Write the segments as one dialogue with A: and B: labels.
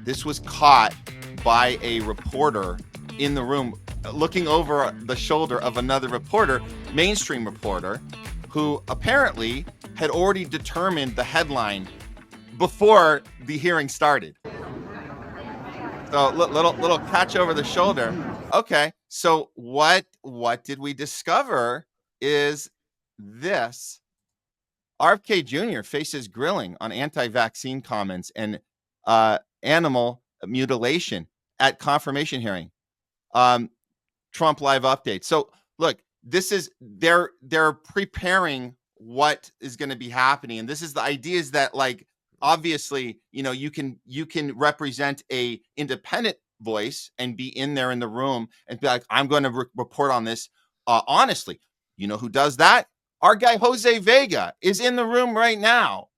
A: this was caught by a reporter in the room, looking over the shoulder of another reporter, mainstream reporter, who apparently had already determined the headline before the hearing started. So little catch over the shoulder. Okay, so what did we discover is this. RFK Jr. faces grilling on anti-vaccine comments and animal mutilation at confirmation hearing. Trump live update. So look, this is they're preparing what is going to be happening, and this is the idea is that, like, obviously, you can represent a independent voice and be in there in the room and be like, I'm going to report on this honestly. You know who does that? Our guy Jose Vega is in the room right now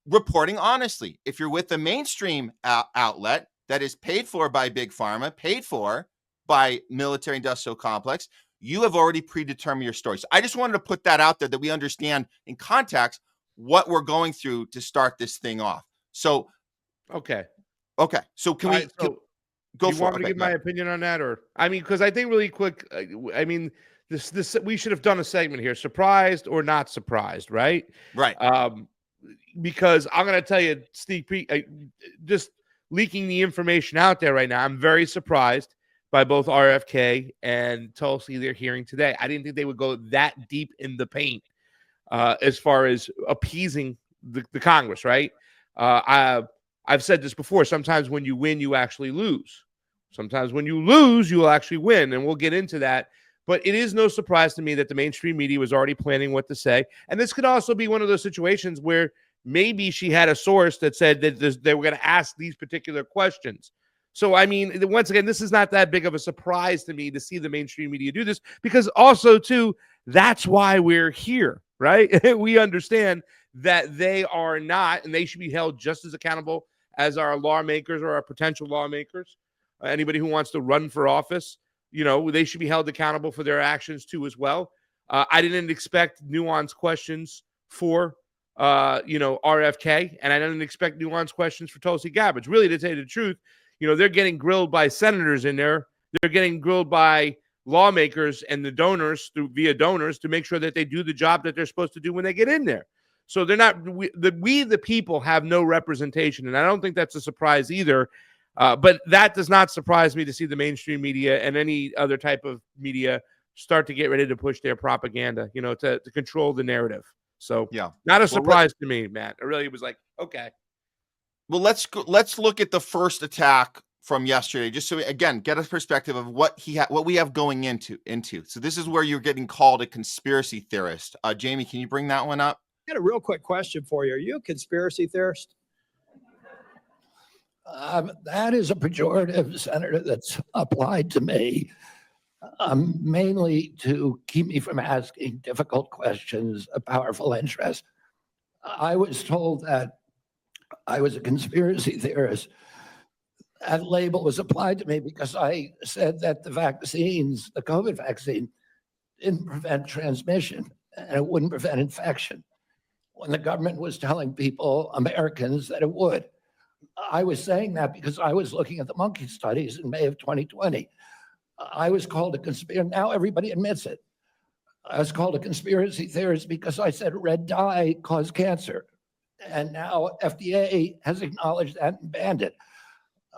A: reporting honestly. If you're with a mainstream outlet that is paid for by Big Pharma, paid for by military industrial complex, you have already predetermined your story. So I just wanted to put that out there, that we understand in context what we're going through to start this thing off. So,
B: okay.
A: So can we go for it?
B: You want me to give my opinion on that, or because I think really quick. This we should have done a segment here: surprised or not surprised, right?
A: Right.
B: Because I'm going to tell you, sneak peek, just leaking the information out there right now. I'm very surprised by both RFK and Tulsi their hearing today. I didn't think they would go that deep in the paint as far as appeasing the Congress, right? I've said this before. Sometimes when you win, you actually lose. Sometimes when you lose, you will actually win, and we'll get into that. But it is no surprise to me that the mainstream media was already planning what to say. And this could also be one of those situations where maybe she had a source that said that they were going to ask these particular questions. So, once again, this is not that big of a surprise to me to see the mainstream media do this, because also, too, that's why we're here, right? We understand that they are not, and they should be held just as accountable as our lawmakers or our potential lawmakers. Anybody who wants to run for office, they should be held accountable for their actions too as well. I didn't expect nuanced questions for, RFK, and I didn't expect nuanced questions for Tulsi Gabbard. Really, to tell you the truth, they're getting grilled by senators in there. They're getting grilled by lawmakers and the donors via donors to make sure that they do the job that they're supposed to do when they get in there. So they're not, we the people have no representation, and I don't think that's a surprise either. But that does not surprise me to see the mainstream media and any other type of media start to get ready to push their propaganda, to control the narrative. So yeah, not a surprise to me, Matt. It really was like, okay.
A: Well, let's look at the first attack from yesterday, just so we, again, get a perspective of what we have going into. So this is where you're getting called a conspiracy theorist. Jamie, can you bring that one up?
C: I got a real quick question for you. Are you a conspiracy theorist?
D: That is a pejorative, Senator, that's applied to me, mainly to keep me from asking difficult questions of powerful interests. I was told that I was a conspiracy theorist. That label was applied to me because I said that the COVID vaccine, didn't prevent transmission and it wouldn't prevent infection, when the government was telling people, Americans, that it would. I was saying that because I was looking at the monkey studies in May of 2020. I was called a conspiracy. Now everybody admits it. I was called a conspiracy theorist because I said red dye caused cancer. And now FDA has acknowledged that and banned it.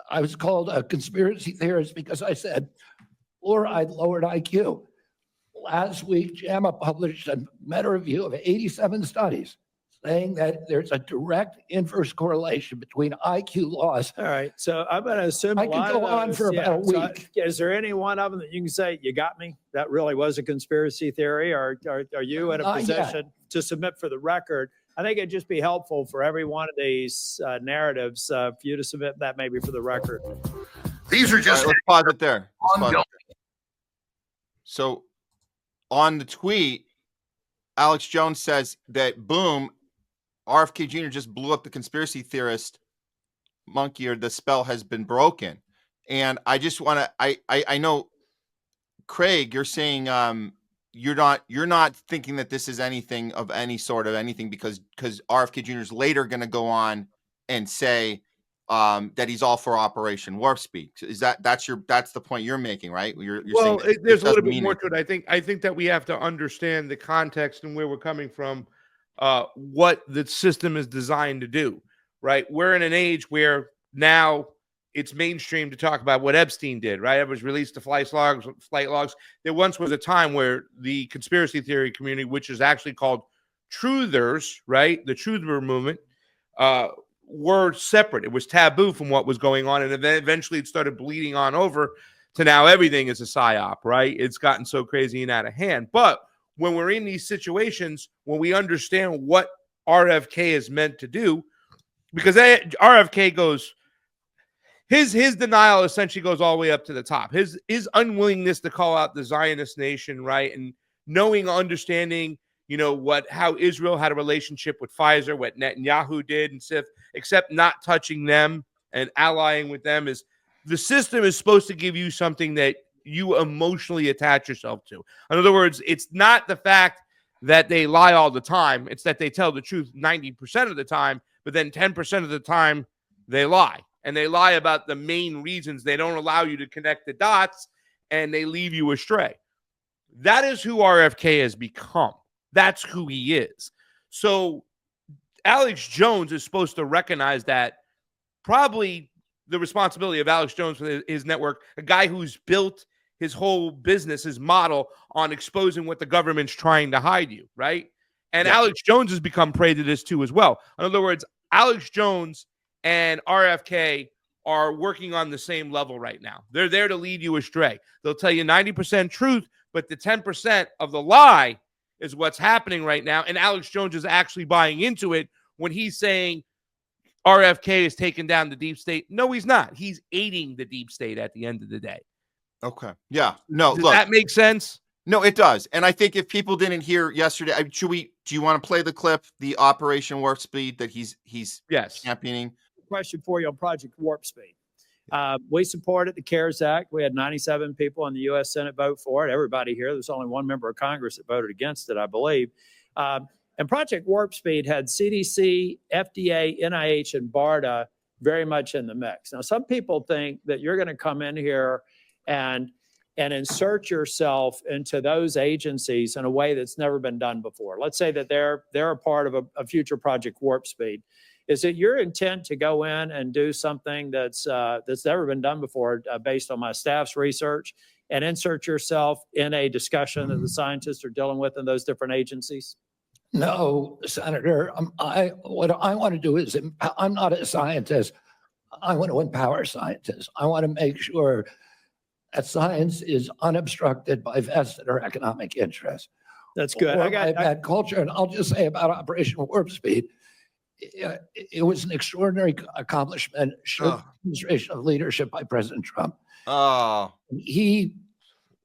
D: I was called a conspiracy theorist because I said fluoride lowered IQ. Last week, JAMA published a meta-review of 87 studies saying that there's a direct inverse correlation between IQ loss.
C: All right, so I'm going to assume
D: I could go on for about a week.
C: So is there any one of them that you can say, you got me? That really was a conspiracy theory, or are you in a position to submit for the record? I think it'd just be helpful for every one of these narratives for you to submit that maybe for the record.
E: These are just...
A: Let's pause it there. So on the tweet, Alex Jones says that, boom, RFK Jr. just blew up the conspiracy theorist monkey, or the spell has been broken. And I just want to, I know, Craig, you're saying you're not thinking that this is anything of any sort of anything because RFK Jr. is later going to go on and say that he's all for Operation Warp Speed. Is that's the point you're making, right? You're
B: Well,
A: saying
B: there's a little
A: doesn't
B: bit
A: mean
B: more to it. I think that we have to understand the context and where we're coming from, what the system is designed to do, right? We're in an age where now it's mainstream to talk about what Epstein did, right? It was released to flight logs. There once was a time where the conspiracy theory community, which is actually called truthers, right? The truther movement, were separate. It was taboo from what was going on. And then eventually it started bleeding on over to now everything is a psyop, right? It's gotten so crazy and out of hand. But when we're in these situations, when we understand what RFK is meant to do, because RFK goes, his denial essentially goes all the way up to the top. His unwillingness to call out the Zionist nation, right? And understanding, how Israel had a relationship with Pfizer, what Netanyahu did, and except not touching them and allying with them, is the system is supposed to give you something that you emotionally attach yourself to. In other words, it's not the fact that they lie all the time. It's that they tell the truth 90% of the time, but then 10% of the time they lie. And they lie about the main reasons. They don't allow you to connect the dots, and they leave you astray. That is who RFK has become. That's who he is. So Alex Jones is supposed to recognize that. Probably the responsibility of Alex Jones for his network, a guy who's built his whole business, his model on exposing what the government's trying to hide you, right? And
A: Yeah.
B: Alex Jones has become prey to this too as well. In other words, Alex Jones and RFK are working on the same level right now. They're there to lead you astray. They'll tell you 90% truth, but the 10% of the lie is what's happening right now. And Alex Jones is actually buying into it when he's saying RFK is taking down the deep state. No, he's not. He's aiding the deep state at the end of the day.
A: Okay. Yeah. No,
B: Does
A: look.
B: that make sense?
A: No, it does. And I think if people didn't hear yesterday, do you want to play the clip, the Operation Warp Speed that he's
B: Yes.
A: championing?
C: Question for you on Project Warp Speed. We supported the CARES Act. We had 97 people in the U.S. Senate vote for it. Everybody here. There's only one member of Congress that voted against it, I believe. And Project Warp Speed had CDC, FDA, NIH, and BARDA very much in the mix. Now, some people think that you're going to come in here and insert yourself into those agencies in a way that's never been done before. Let's say that they're a part of a future Project Warp Speed. Is it your intent to go in and do something that's never been done before, based on my staff's research, and insert yourself in a discussion that the scientists are dealing with in those different agencies?
D: No, Senator. What I want to do is, I'm not a scientist. I want to empower scientists. I want to make sure that science is unobstructed by vested or economic interests.
C: That's good.
D: Or by bad culture. And I'll just say about Operation Warp Speed, it was an extraordinary accomplishment, showed demonstration of leadership by President Trump.
A: Oh.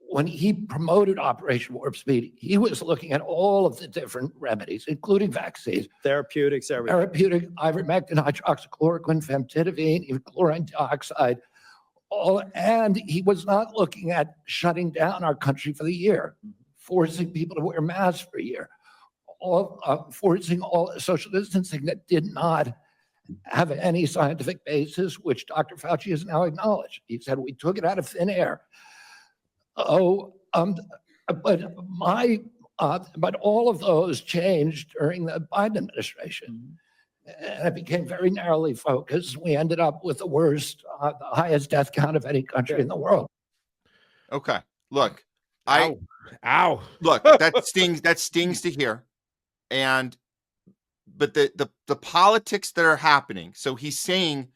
D: When he promoted Operation Warp Speed, he was looking at all of the different remedies, including vaccines,
C: Therapeutics, everything.
D: therapeutic, ivermectin, hydroxychloroquine, famotidine, even chlorine dioxide. And he was not looking at shutting down our country for the year, forcing people to wear masks for a year, forcing all social distancing that did not have any scientific basis, which Dr. Fauci has now acknowledged. He said we took it out of thin air. But all of those changed during the Biden administration. And it became very narrowly focused. We ended up with the worst, the highest death count of any country in the world.
A: Okay. Look,
B: Ow.
A: Look, that stings to hear. But the politics that are happening. So he's saying,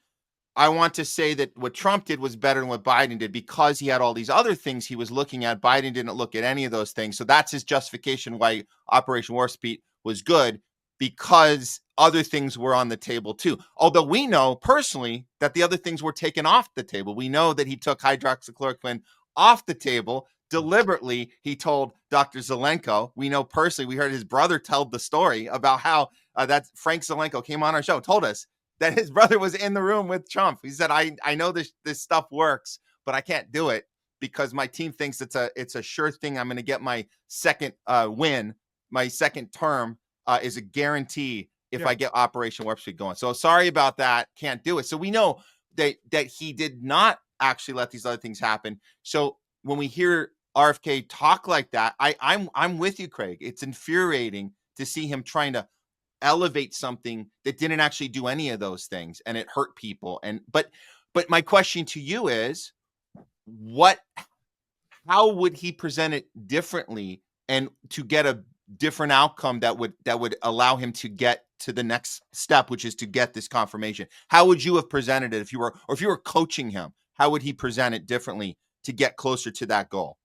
A: I want to say that what Trump did was better than what Biden did because he had all these other things he was looking at. Biden didn't look at any of those things. So that's his justification why Operation Warp Speed was good, because other things were on the table too. Although we know personally that the other things were taken off the table. We know that he took hydroxychloroquine off the table deliberately. He told Dr. Zelenko, we know personally, we heard his brother tell the story about how that Frank Zelenko came on our show, told us that his brother was in the room with Trump. He said, I know this stuff works, but I can't do it because my team thinks it's a sure thing. I'm going to get my second win. My second term is a guarantee if
B: Yeah.
A: I get Operation Warp Speed going. So sorry about that. Can't do it. So we know that he did not actually let these other things happen. So when we hear RFK talk like that, I'm with you, Craig. It's infuriating to see him trying to elevate something that didn't actually do any of those things, and it hurt people. And but my question to you is, how would he present it differently and to get a different outcome that would allow him to get to the next step, which is to get this confirmation? How would you have presented it if you were coaching him? How would he present it differently to get closer to that goal?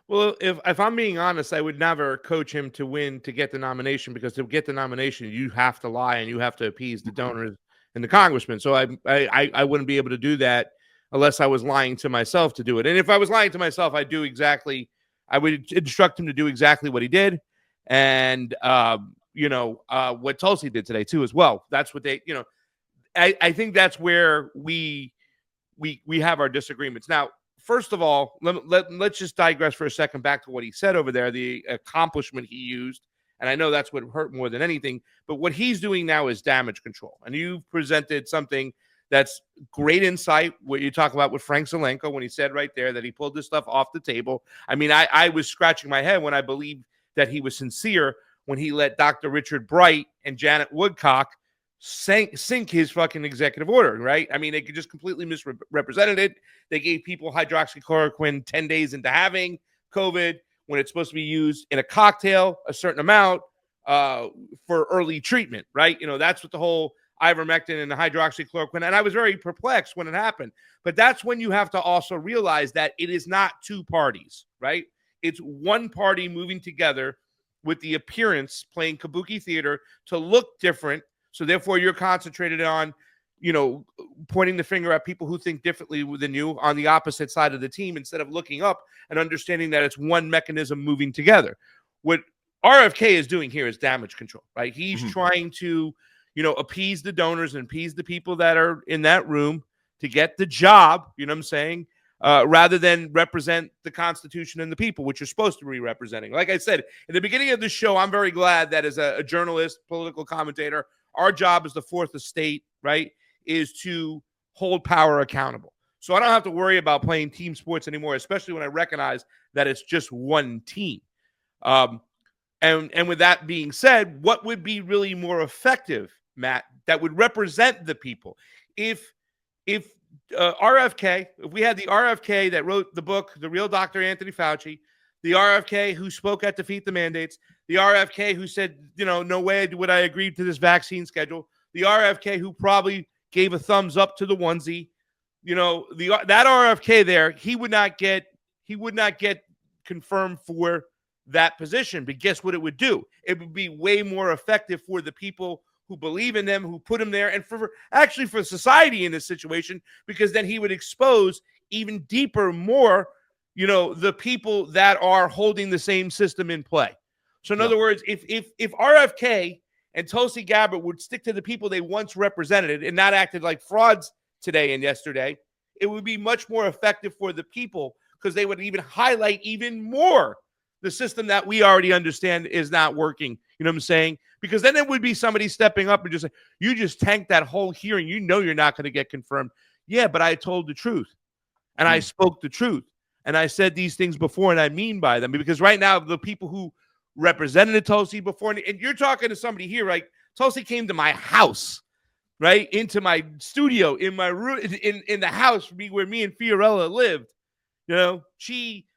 B: Well, if I'm being honest, I would never coach him to win to get the nomination, because to get the nomination, you have to lie and you have to appease the donors and the congressman. So I wouldn't be able to do that unless I was lying to myself to do it. And if I was lying to myself, I would instruct him to do exactly what he did. And, what Tulsi did today too, as well. That's what I think that's where we have our disagreements. Now, first of all, let's just digress for a second back to what he said over there, the accomplishment he used. And I know that's what hurt more than anything. But what he's doing now is damage control. And you've presented something that's great insight, what you talk about with Frank Zelenko, when he said right there that he pulled this stuff off the table. I mean, I was scratching my head when I believed that he was sincere when he let Dr. Richard Bright and Janet Woodcock sink his fucking executive order, right? I mean, they could just completely misrepresented it. They gave people hydroxychloroquine 10 days into having COVID when it's supposed to be used in a cocktail, a certain amount for early treatment, right? That's what the whole ivermectin and the hydroxychloroquine. And I was very perplexed when it happened. But that's when you have to also realize that it is not two parties, right? It's one party moving together with the appearance, playing kabuki theater to look different. So therefore, you're concentrated on, pointing the finger at people who think differently than you on the opposite side of the team, instead of looking up and understanding that it's one mechanism moving together. What RFK is doing here is damage control, right? He's trying to, appease the donors and appease the people that are in that room to get the job, you know what I'm saying? Rather than represent the Constitution and the people, which you're supposed to be representing. Like I said, in the beginning of the show, I'm very glad that as a journalist, political commentator, our job as the fourth estate, right, is to hold power accountable. So I don't have to worry about playing team sports anymore, especially when I recognize that it's just one team. And with that being said, what would be really more effective, Matt, that would represent the people? If RFK, if we had the RFK that wrote the book, The Real Dr. Anthony Fauci, the RFK who spoke at Defeat the Mandates, the RFK who said, no way would I agree to this vaccine schedule, the RFK who probably gave a thumbs up to the onesie, that RFK there, he would not get confirmed for that position. But guess what it would do? It would be way more effective for the people who believe in them, who put him there, and for society in this situation, because then he would expose even deeper, more, the people that are holding the same system in play. So in other words, if RFK and Tulsi Gabbard would stick to the people they once represented and not acted like frauds today and yesterday, it would be much more effective for the people, because they would even highlight even more the system that we already understand is not working. You know what I'm saying? Because then it would be somebody stepping up and just say, you just tanked that whole hearing. You're not going to get confirmed. Yeah, but I told the truth. And I spoke the truth. And I said these things before, and I mean by them. Because right now, the people who represented Tulsi before, and you're talking to somebody here, right? Tulsi came to my house, right? Into my studio, in my room, in the house where me and Fiorella lived. She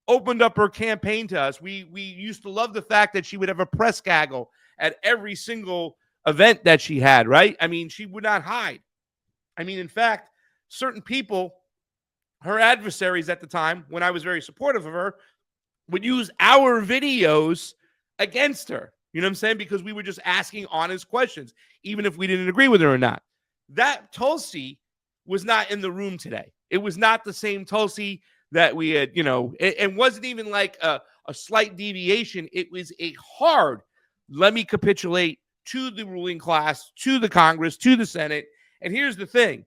B: opened up her campaign to us. We used to love the fact that she would have a press gaggle at every single event that she had, right? I mean, she would not hide. I mean, in fact, certain people, her adversaries at the time, when I was very supportive of her, would use our videos against her. You know what I'm saying? Because we were just asking honest questions, even if we didn't agree with her or not. That Tulsi was not in the room today. It was not the same Tulsi that we had, it wasn't even like a slight deviation. It was a hard, let me capitulate to the ruling class, to the Congress, to the Senate. And here's the thing.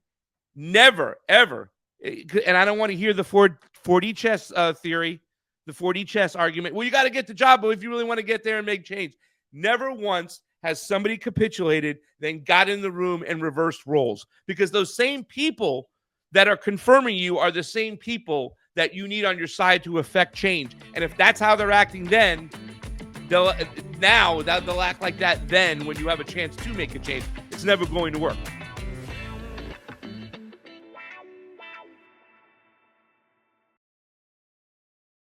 B: Never, ever, and I don't want to hear the 4D chess theory, the 4D chess argument. Well, you got to get the job, but if you really want to get there and make change, never once has somebody capitulated, then got in the room and reversed roles? Because those same people that are confirming you are the same people that you need on your side to affect change. And if that's how they're acting then, they'll act like that then when you have a chance to make a change. It's never going to work.